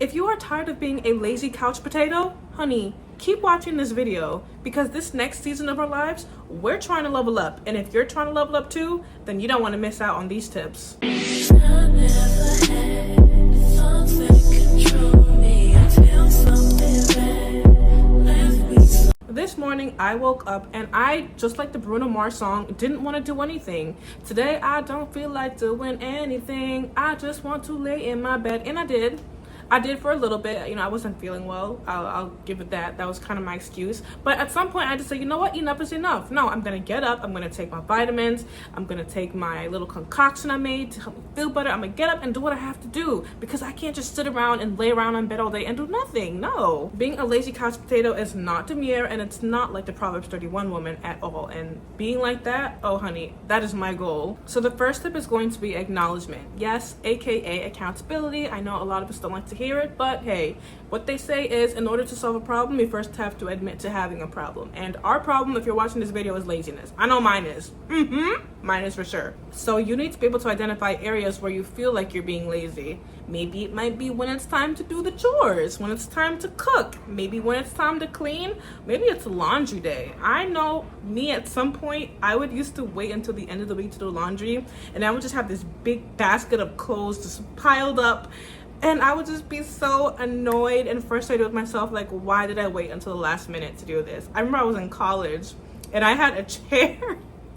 If you are tired of being a lazy couch potato, honey, keep watching this video because this next season of our lives, we're trying to level up. And if you're trying to level up too, then you don't want to miss out on these tips. This morning I woke up and I, just like the Bruno Mars song, didn't want to do anything. Today I don't feel like doing anything. I just want to lay in my bed, and I did for a little bit. I wasn't feeling well. I'll give it that. That was kind of my excuse. But at some point I just said, you know what, enough is enough. No, I'm gonna get up, I'm gonna take my vitamins, I'm gonna take my little concoction I made to help me feel better. I'm gonna get up and do what I have to do because I can't just sit around and lay around in bed all day and do nothing. No. Being a lazy couch potato is not demure, and it's not like the Proverbs 31 woman at all. And being like that, oh honey, that is my goal. So the first tip is going to be acknowledgement. Yes, aka accountability. I know a lot of us don't like to hear it, but hey, what they say is in order to solve a problem, you first have to admit to having a problem. And our problem, if you're watching this video, is laziness. I know mine is. Mine is for sure. So you need to be able to identify areas where you feel like you're being lazy. Maybe it might be when it's time to do the chores, when it's time to cook, maybe when it's time to clean, maybe it's laundry day. I know me, at some point I would used to wait until the end of the week to do laundry, and I would just have this big basket of clothes just piled up. And I would just be so annoyed and frustrated with myself, like, why did I wait until the last minute to do this? I remember I was in college and I had a chair.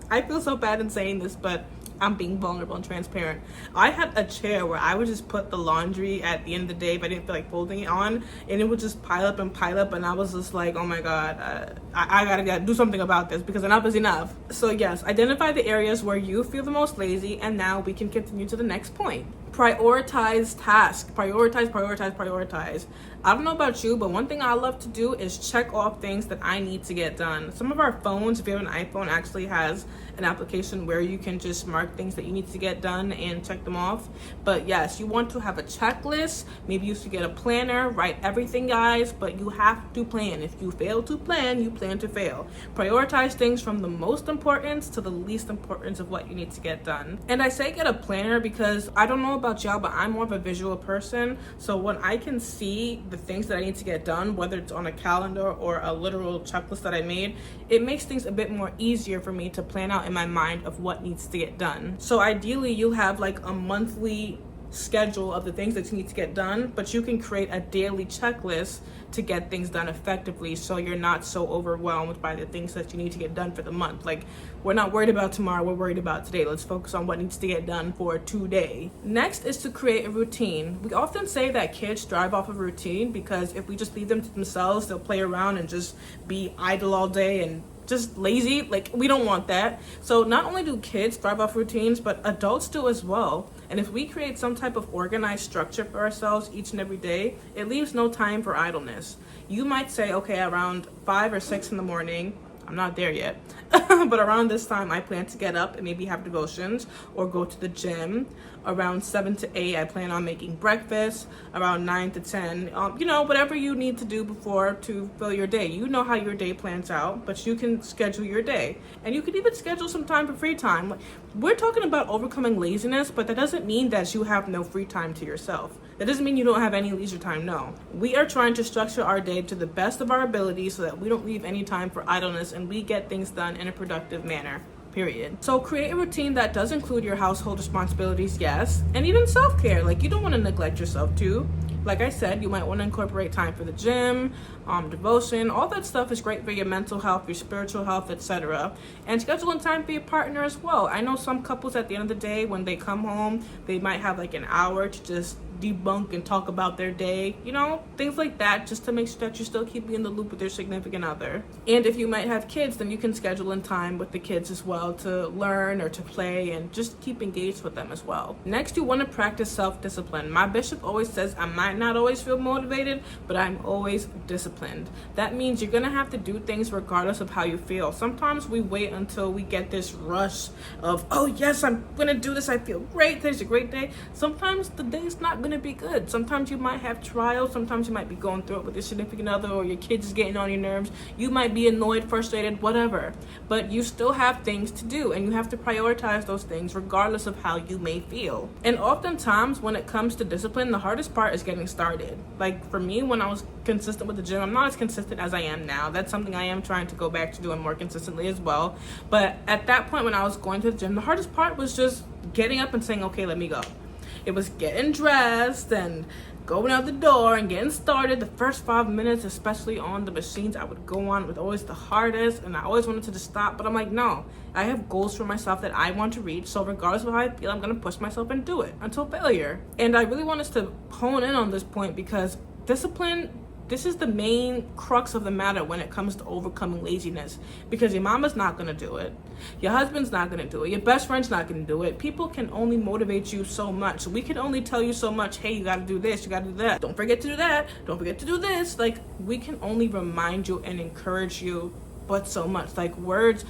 I feel so bad in saying this, but I'm being vulnerable and transparent. I had a chair where I would just put the laundry at the end of the day if I didn't feel like folding it on, and it would just pile up, and I was just like, oh my god, I gotta do something about this because enough is enough. So yes, identify the areas where you feel the most lazy, and now we can continue to the next point. Prioritize tasks. Prioritize. I don't know about you, but one thing I love to do is check off things that I need to get done. Some of our phones, if you have an iPhone, actually has an application where you can just mark things that you need to get done and check them off. But yes, you want to have a checklist. Maybe you should get a planner, write everything, guys, but you have to plan. If you fail to plan, you plan to fail. Prioritize things from the most importance to the least importance of what you need to get done. And I say get a planner because I don't know about y'all, but I'm more of a visual person. So when I can see the things that I need to get done, whether it's on a calendar or a literal checklist that I made, it makes things a bit more easier for me to plan out in my mind of what needs to get done. So ideally you have like a monthly schedule of the things that you need to get done, but you can create a daily checklist to get things done effectively so you're not so overwhelmed by the things that you need to get done for the month. Like, we're not worried about tomorrow, we're worried about today. Let's focus on what needs to get done for today. Next is to create a routine. We often say that kids thrive off of routine because if we just leave them to themselves, they'll play around and just be idle all day and just lazy. Like, we don't want that. So not only do kids thrive off routines, but adults do as well. And if we create some type of organized structure for ourselves each and every day, it leaves no time for idleness. You might say, okay, around 5 or 6 in the morning, I'm not there yet, but around this time I plan to get up and maybe have devotions or go to the gym. Around 7 to 8 I plan on making breakfast. Around 9 to 10, whatever you need to do before to fill your day. You know how your day plans out, but you can schedule your day. And you can even schedule some time for free time. We're talking about overcoming laziness, but that doesn't mean that you have no free time to yourself. That doesn't mean you don't have any leisure time, no. We are trying to structure our day to the best of our ability so that we don't leave any time for idleness and we get things done in a productive manner. Period. So create a routine that does include your household responsibilities, yes, and even self-care. Like, you don't want to neglect yourself too. Like I said, you might want to incorporate time for the gym, devotion. All that stuff is great for your mental health, your spiritual health, etc. And scheduling time for your partner as well. I know some couples at the end of the day, when they come home, they might have like an hour to just debunk and talk about their day, things like that, just to make sure that you're still keeping in the loop with your significant other. And if you might have kids, then you can schedule in time with the kids as well to learn or to play and just keep engaged with them as well. Next, you want to practice self-discipline. My bishop always says I might not always feel motivated, but I'm always disciplined. That means you're gonna have to do things regardless of how you feel. Sometimes we wait until we get this rush of, oh yes, I'm gonna do this, I feel great, today's a great day. Sometimes the day's not gonna be good. Sometimes you might have trials, sometimes you might be going through it with your significant other, or your kids is getting on your nerves, you might be annoyed, frustrated, whatever, but you still have things to do, and you have to prioritize those things regardless of how you may feel. And oftentimes when it comes to discipline, the hardest part is getting started. Like for me, when I was consistent with the gym, I'm not as consistent as I am now. That's something I am trying to go back to doing more consistently as well. But at that point when I was going to the gym, the hardest part was just getting up and saying, okay, let me go. It was getting dressed and going out the door and getting started. The first 5 minutes, especially on the machines I would go on, was always the hardest, and I always wanted to just stop. But I'm like, no, I have goals for myself that I want to reach. So regardless of how I feel, I'm going to push myself and do it until failure. And I really want us to hone in on this point, because discipline, this is the main crux of the matter when it comes to overcoming laziness, because your mama's not going to do it. Your husband's not going to do it. Your best friend's not going to do it. People can only motivate you so much. We can only tell you so much. Hey, you got to do this. You got to do that. Don't forget to do that. Don't forget to do this. Like, we can only remind you and encourage you, but so much. Like words.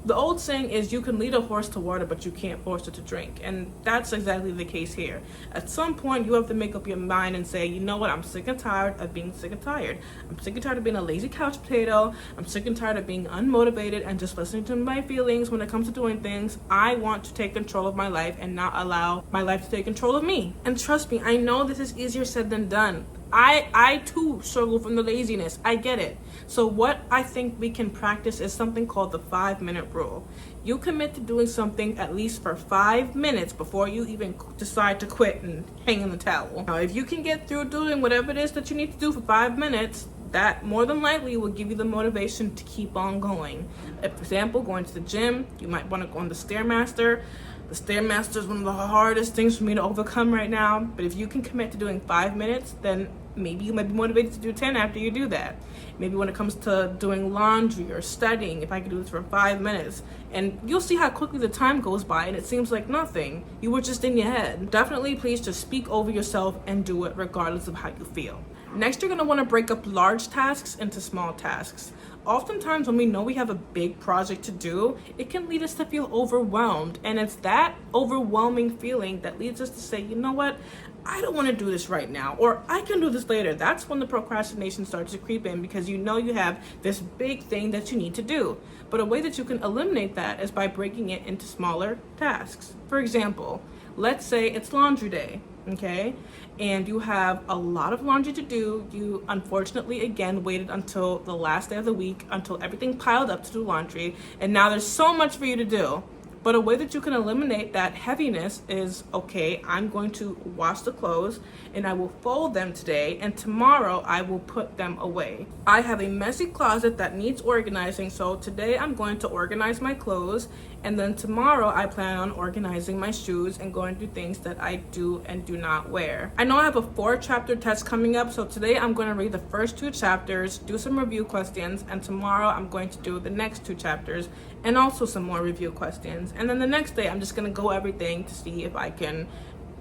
The old saying is, you can lead a horse to water, but you can't force it to drink. And that's exactly the case here. At some point, you have to make up your mind and say, you know what, I'm sick and tired of being sick and tired. I'm sick and tired of being a lazy couch potato. I'm sick and tired of being unmotivated and just listening to my feelings when it comes to doing things. I want to take control of my life and not allow my life to take control of me. And trust me, I know this is easier said than done. I too struggle from the laziness. I get it. So what I think we can practice is something called the 5-minute rule. You commit to doing something at least for 5 minutes before you even decide to quit and hang in the towel. Now, if you can get through doing whatever it is that you need to do for 5 minutes, that more than likely will give you the motivation to keep on going. For example, going to the gym, you might want to go on the Stairmaster. The Stairmaster is one of the hardest things for me to overcome right now. But if you can commit to doing 5 minutes, then maybe you might be motivated to do 10 after you do that. Maybe when it comes to doing laundry or studying, if I could do this for 5 minutes, and you'll see how quickly the time goes by and it seems like nothing. You were just in your head. Definitely please just speak over yourself and do it regardless of how you feel. Next, you're gonna wanna break up large tasks into small tasks. Oftentimes when we know we have a big project to do, it can lead us to feel overwhelmed. And it's that overwhelming feeling that leads us to say, you know what? I don't want to do this right now, or I can do this later. That's when the procrastination starts to creep in, because you know you have this big thing that you need to do. But a way that you can eliminate that is by breaking it into smaller tasks. For example, let's say it's laundry day, okay? And you have a lot of laundry to do. You unfortunately, again, waited until the last day of the week, until everything piled up to do laundry, and now there's so much for you to do. But a way that you can eliminate that heaviness is, okay, I'm going to wash the clothes and I will fold them today, and tomorrow I will put them away. I have a messy closet that needs organizing, so today I'm going to organize my clothes, and then tomorrow I plan on organizing my shoes and going through things that I do and do not wear. I know I have a 4-chapter test coming up, so today I'm going to read the first 2 chapters, do some review questions, and tomorrow I'm going to do the next 2 chapters and also some more review questions. And then the next day I'm just going to go everything to see if I can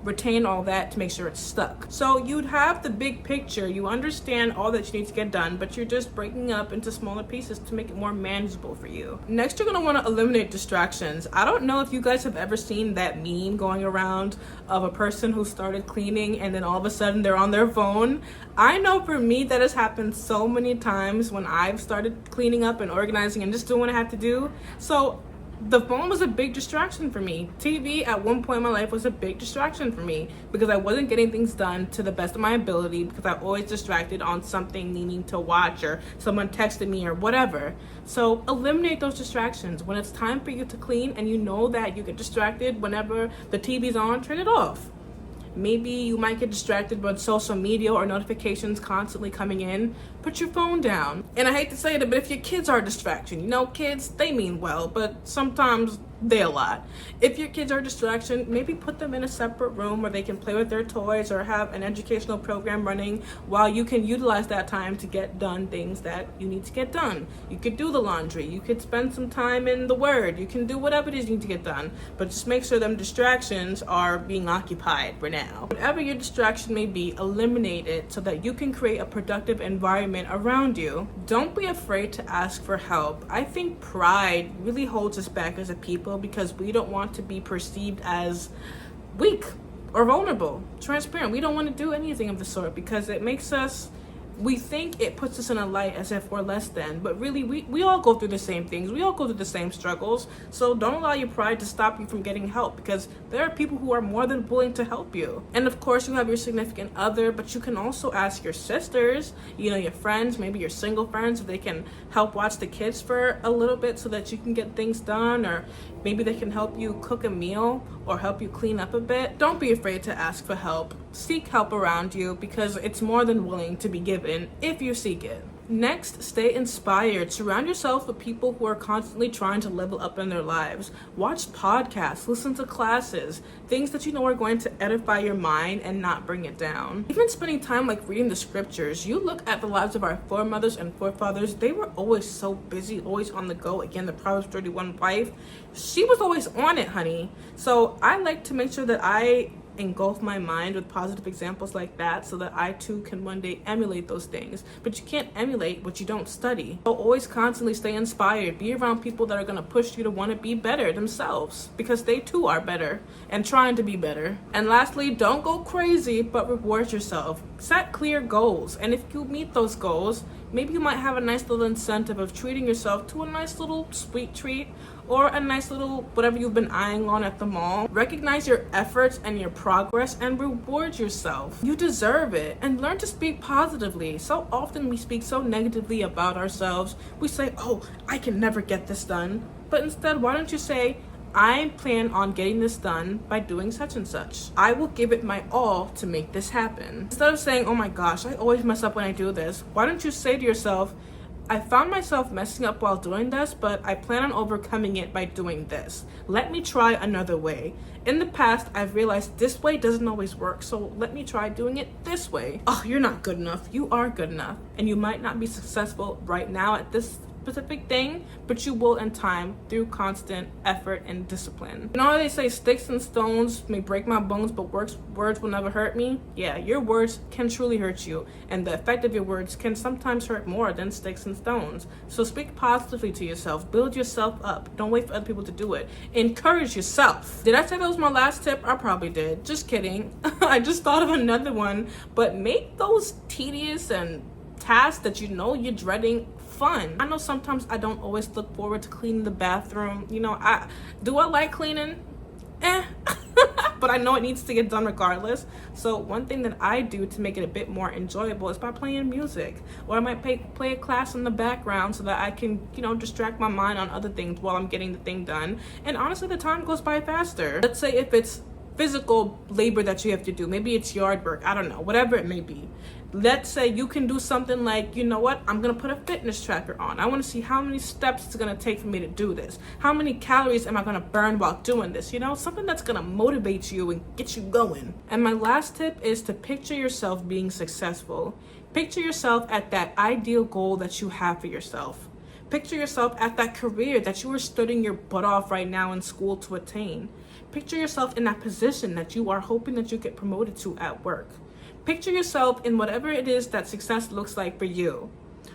retain all that to make sure it's stuck. So you'd have the big picture, you understand all that you need to get done, but you're just breaking up into smaller pieces to make it more manageable for you. Next, you're gonna wanna eliminate distractions. I don't know if you guys have ever seen that meme going around of a person who started cleaning and then all of a sudden they're on their phone. I know for me that has happened so many times when I've started cleaning up and organizing and just doing what I have to do. So the phone was a big distraction for me. TV at one point in my life was a big distraction for me because I wasn't getting things done to the best of my ability, because I always distracted on something needing to watch, or someone texted me or whatever. So eliminate those distractions. When it's time for you to clean and you know that you get distracted whenever the TV's on, turn it off. Maybe you might get distracted by social media or notifications constantly coming in. Put your phone down. And I hate to say it, but if your kids are a distraction, you know, kids, they mean well, but sometimes they a lot. If your kids are a distraction, maybe put them in a separate room where they can play with their toys or have an educational program running while you can utilize that time to get done things that you need to get done. You could do the laundry. You could spend some time in the Word. You can do whatever it is you need to get done, but just make sure them distractions are being occupied for now. Whatever your distraction may be, eliminate it so that you can create a productive environment around you. Don't be afraid to ask for help. I think pride really holds us back as a people because we don't want to be perceived as weak or vulnerable, transparent. We don't want to do anything of the sort because it makes us, we think it puts us in a light as if we're less than, but really we all go through the same things. We all go through the same struggles. So don't allow your pride to stop you from getting help, because there are people who are more than willing to help you. And of course you have your significant other, but you can also ask your sisters, your friends, maybe your single friends, if they can help watch the kids for a little bit so that you can get things done, or maybe they can help you cook a meal or help you clean up a bit. Don't be afraid to ask for help. Seek help around you, because it's more than willing to be given if you seek it. Next, stay inspired. Surround yourself with people who are constantly trying to level up in their lives. Watch podcasts, listen to classes, things that you know are going to edify your mind and not bring it down. Even spending time like reading the scriptures. You look at the lives of our foremothers and forefathers, they were always so busy, always on the go. Again, the Proverbs 31 wife, she was always on it, honey. So I like to make sure that I engulf my mind with positive examples like that so that I too can one day emulate those things. But you can't emulate what you don't study. So always constantly stay inspired. Be around people that are going to push you to want to be better themselves, because they too are better and trying to be better. And lastly, don't go crazy, but reward yourself. Set clear goals, and if you meet those goals, maybe you might have a nice little incentive of treating yourself to a nice little sweet treat or a nice little whatever you've been eyeing on at the mall. Recognize your efforts and your progress and reward yourself. You deserve it, and learn to speak positively. So often we speak so negatively about ourselves. We say, oh, I can never get this done. But instead, why don't you say, I plan on getting this done by doing such and such. I will give it my all to make this happen. Instead of saying, oh my gosh, I always mess up when I do this, why don't you say to yourself, I found myself messing up while doing this, but I plan on overcoming it by doing this. Let me try another way. In the past, I've realized this way doesn't always work, so let me try doing it this way. Oh, you're not good enough. You are good enough. And you might not be successful right now at this specific thing, but you will in time through constant effort and discipline. You know how they say sticks and stones may break my bones, but words will never hurt me? Yeah, your words can truly hurt you, and the effect of your words can sometimes hurt more than sticks and stones. So speak positively to yourself. Build yourself up. Don't wait for other people to do it. Encourage yourself. Did I say that was my last tip? I probably did. Just kidding. I just thought of another one, but make those tedious and tasks that you know you're dreading fun. I know sometimes I don't always look forward to cleaning the bathroom. I like cleaning? But I know it needs to get done regardless. So one thing that I do to make it a bit more enjoyable is by playing music, or I might play a class in the background so that I can distract my mind on other things while I'm getting the thing done. And honestly, the time goes by faster. Let's say if it's physical labor that you have to do, maybe it's yard work, I don't know, whatever it may be. Let's say you can do something like, you know what, I'm gonna put a fitness tracker on. I want to see how many steps it's gonna take for me to do this. How many calories am I gonna burn while doing this? Something that's gonna motivate you and get you going. And my last tip is to picture yourself being successful. Picture yourself at that ideal goal that you have for yourself. Picture yourself at that career that you are studying your butt off right now in school to attain. Picture yourself in that position that you are hoping that you get promoted to at work. Picture yourself in whatever it is that success looks like for you.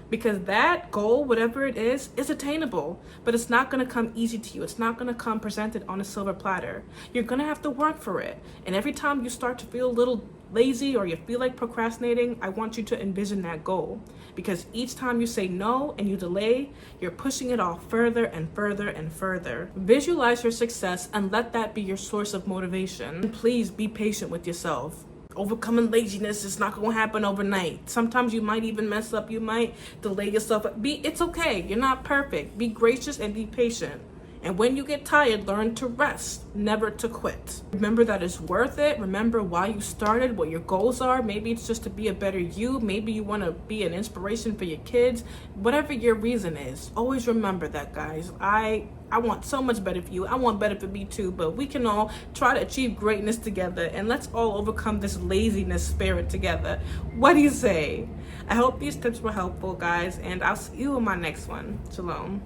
Because that goal, whatever it is attainable, but it's not going to come easy to you. It's not going to come presented on a silver platter. You're going to have to work for it. And every time you start to feel a little lazy or you feel like procrastinating, I want you to envision that goal. Because each time you say no and you delay, you're pushing it off further and further and further. Visualize your success and let that be your source of motivation. And please be patient with yourself. Overcoming laziness is not going to happen overnight. Sometimes you might even mess up. You might delay yourself. It's okay. You're not perfect. Be gracious and be patient. And when you get tired, learn to rest, never to quit. Remember that it's worth it. Remember why you started, what your goals are. Maybe it's just to be a better you. Maybe you want to be an inspiration for your kids. Whatever your reason is, always remember that, guys. I want so much better for you. I want better for me too, but we can all try to achieve greatness together, and let's all overcome this laziness spirit together. What do you say? I hope these tips were helpful, guys, and I'll see you in my next one. Shalom.